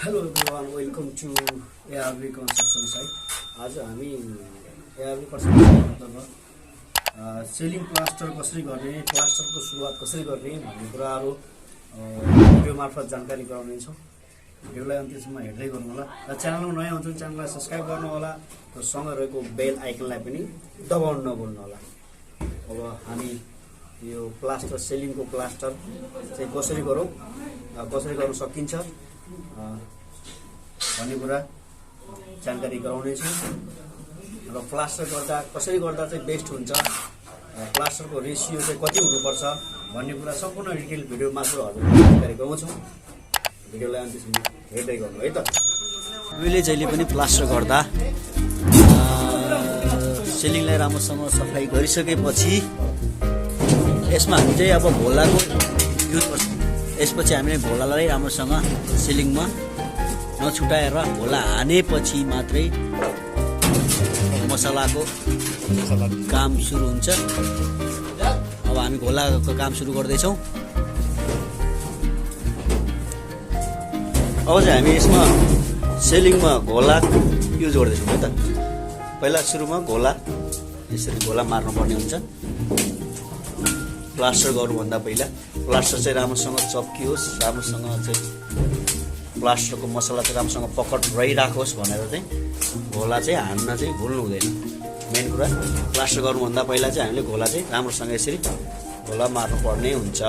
Hello everyone, welcome to ARV construction site. आज हामी ARV construction मतलब सिलिङ प्लास्टर कसरी गर्ने, प्लास्टरको सुरुवात कसरी गर्ने भन्ने कुराहरू भिडियो मार्फत जानकारी गराउने छौं। भिडियोलाई अन्त्यसम्म हेर्दै गर्नु होला। र च्यानलमा नयाँ हुनुहुन्छ च्यानललाई सब्स्क्राइब गर्नु होला र सँगै रहेको बेल आइकनलाई पनि दबाउन नभुल्नु होला। अब हामी यो प्लास्टर सिलिङको प्लास्टर चाहिँ कसरी गरौँ, कसरी गर्न सकिन्छ भन्ने कुरा जानकारी गराउने छु। र प्लास्टर गर्दा कसरी गर्दा चाहिँ बेस्ट हुन्छ, प्लास्टरको रेसियो चाहिँ कति हुनुपर्छ भन्ने कुरा सम्पूर्ण डिटेल भिडियो मार्फत हजुरलाई जानकारी गराउँछु। भिडियोलाई अन्त्यसम्म हेर्दै गर्नु है त। हामीले जहिले पनि प्लास्टर गर्दा सिलिङलाई राम्रोसँग सफाई गरिसकेपछि यसमा हामी चाहिँ अब घोलाको युज गर्छ। यसपछि हामीले घोलालाई राम्रोसँग सिलिङमा नछुटाएर घोला हानेपछि मात्रै मसलाको काम सुरु हुन्छ। अब हामी घोलाको काम सुरु गर्दैछौँ। अब चाहिँ हामी यसमा सिलिङमा घोला युज गर्दैछौँ है त। पहिला सुरुमा घोला यसरी घोला मार्नुपर्ने हुन्छ। प्लास्टर गर्नुभन्दा पहिला प्लास्टर चाहिँ राम्रोसँग चप्कियोस्, राम्रोसँग चाहिँ प्लास्टरको मसला चाहिँ राम्रोसँग पकड रहिराखोस् भनेर चाहिँ घोला चाहिँ हान्न चाहिँ भुल्नु हुँदैन। मेन कुरा प्लास्टर गर्नुभन्दा पहिला चाहिँ हामीले घोला चाहिँ राम्रोसँग यसरी घोला मार्नुपर्ने हुन्छ।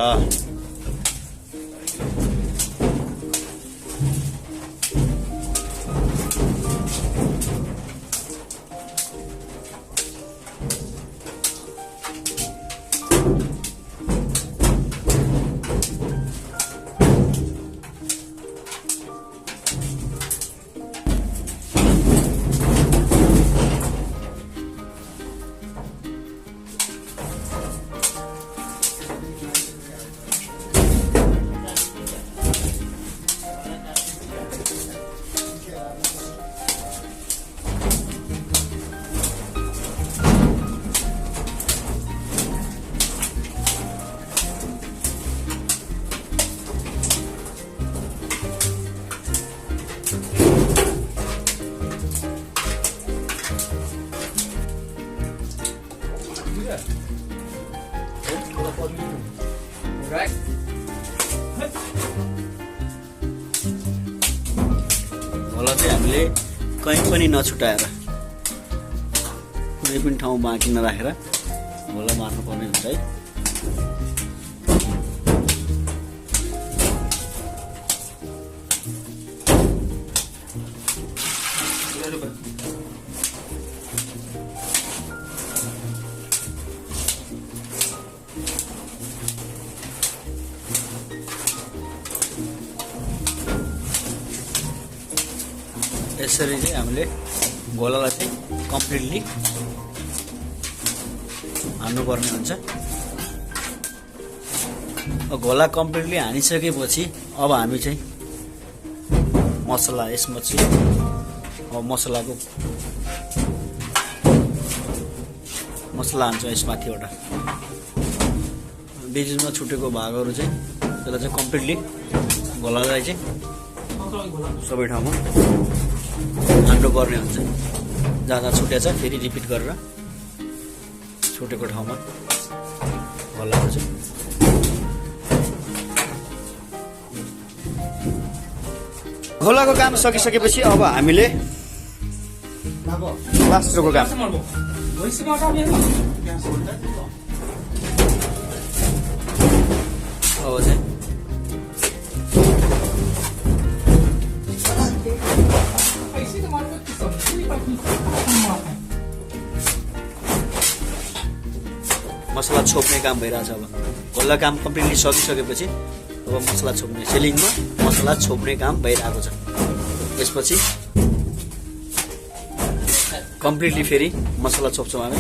घोला चाहिँ हामीले कहीँ पनि नछुटाएर कुनै पनि ठाउँ बाँकी नराखेर घोला मार्नुपर्ने हुन्छ है। यसरी चाहिँ हामीले घोलालाई चाहिँ कम्प्लिटली हान्नुपर्ने हुन्छ। घोला कम्प्लिटली हानिसकेपछि अब हामी चाहिँ मसला यसमा चाहिँ अब मसला हान्छौँ यसमाथिबाट। बिचमा छुटेको भागहरू चाहिँ त्यसलाई चाहिँ कम्प्लिटली घोलालाई चाहिँ सबै ठाउँमा हान्नुपर्ने हुन्छ। जहाँ जहाँ छुटेछ फेरि रिपिट गरेर छुटेको ठाउँमा घोलाको चाहिँ घोलाको काम सकिसकेपछि अब हामीले प्लास्टरको काम अब चाहिँ मसला छोप्ने काम भइरहेछ। अब घोला काम कम्प्लिटली सकिसकेपछि अब मसला छोप्ने सिलिङमा मसला छोप्ने काम भइरहेको छ। त्यसपछि कम्प्लिटली फेरि मसला छोप्छौँ हामी।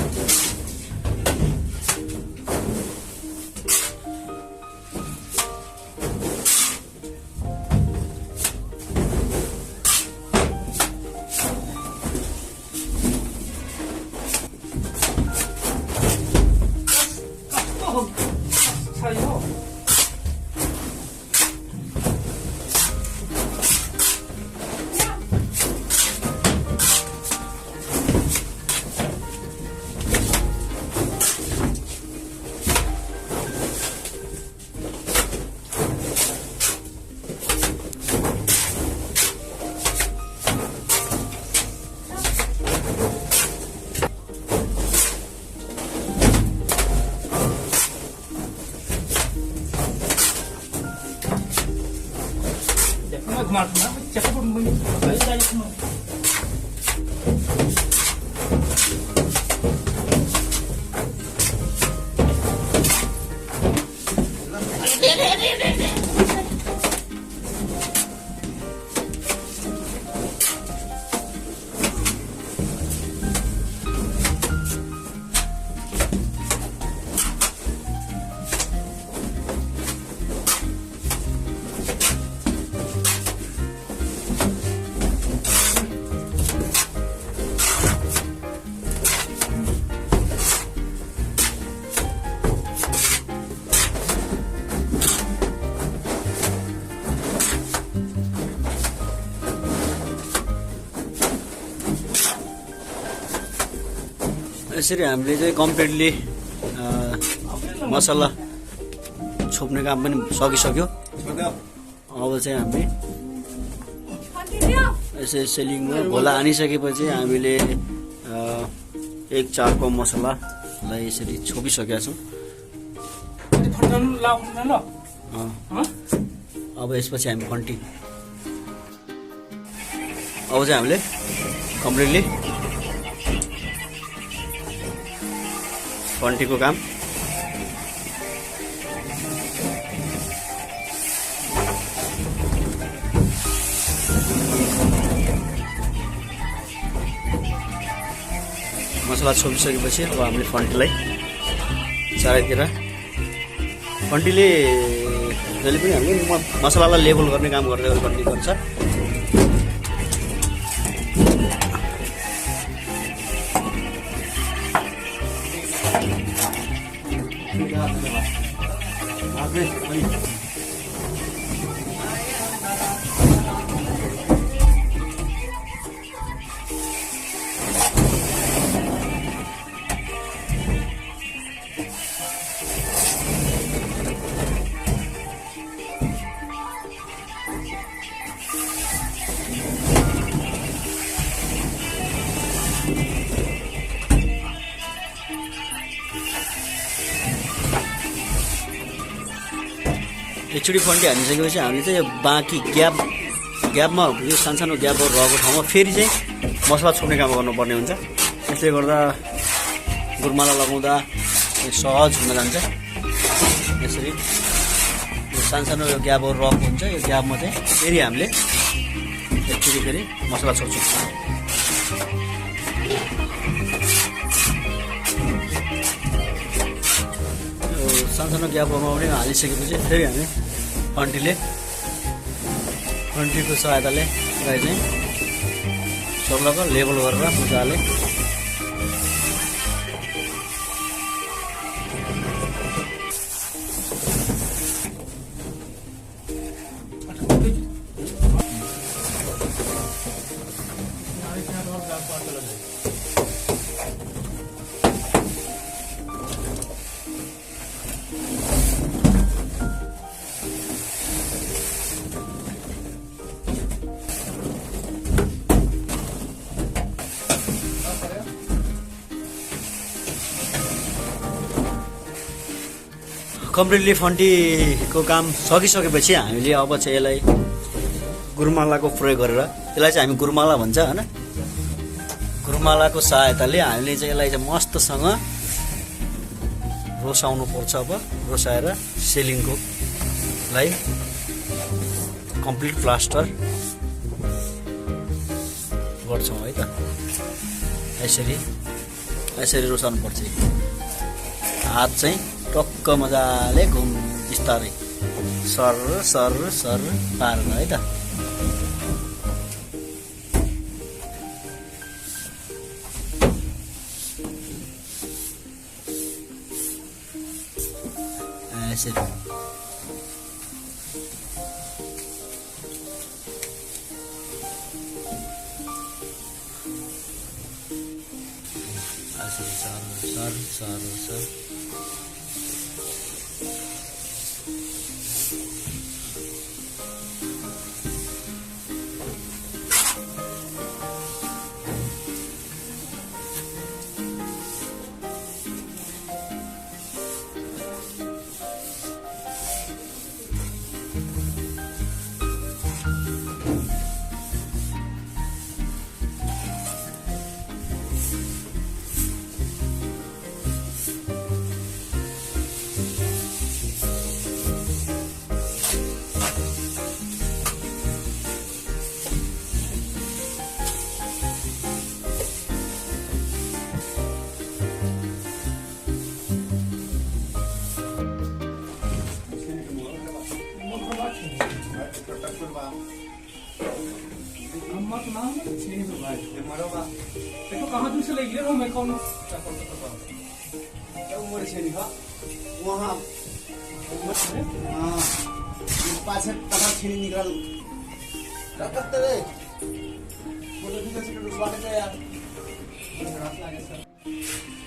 यसरी हामीले चाहिँ कम्प्लिटली मसला छोप्ने काम पनि सकिसक्यो। अब चाहिँ हामी यसरी सेलिङमा घोला हानिसकेपछि हामीले 1/4 पाउ मसलालाई यसरी छोपिसकेका छौँ। अब यसपछि हामी फन्टी अब चाहिँ हामीले कम्प्लिटली फन्टीको काम मसला छोपिसकेपछि अब हामीले फन्टीलाई चारैतिर फन्टीले जहिले पनि हामीले मसलालाई लेबल गर्ने काम गर्दै गर्छ। एकचोटि फन्टी हानिसकेपछि हामीले चाहिँ यो बाँकी ग्यापमा यो सानो ग्यापहरू रहेको ठाउँमा फेरि चाहिँ मसला छोप्ने काम गर्नुपर्ने हुन्छ। त्यसले गर्दा गुरमाला लगाउँदा सहज हुन जान्छ। यसरी यो सानो यो ग्यापहरू रहेको हुन्छ, यो ग्यापमा चाहिँ फेरि हामीले एकचोटि फेरि मसला छोप्छौँ। सानो ग्यापहरूमा पनि हालिसकेपछि फेरि हामी फन्टीको सहायताले यसलाई चाहिँ सर्लको लेबल गरेर मजाले कम्प्लिटली फन्टीको काम सकिसकेपछि हामीले अब चाहिँ यसलाई गुरमालाको प्रयोग गरेर यसलाई चाहिँ हामी गुरमाला भन्छ हैन। गुरमालाको सहायताले हामीले चाहिँ यसलाई चाहिँ मस्तसँग रोसाउनु पर्छ। अब रोसाएर सेलिङको लागि कम्प्लिट प्लास्टर गर्छौँ है त। यसरी रोसाउनु पर्छ। हात चाहिँ टक्क मजाले बिस्तारै सर पारेर है त। यसरी सर मत ना छीनी तो भाई ये मरोगा देखो कहां दूर से ले गिरे हो मैं कौन क्या कर सकता हूं क्या उम्र छे नि वहाँ पाछे पहाड़ छेनी निकाल रखते रे बोले ठीक है यार रात लगे सर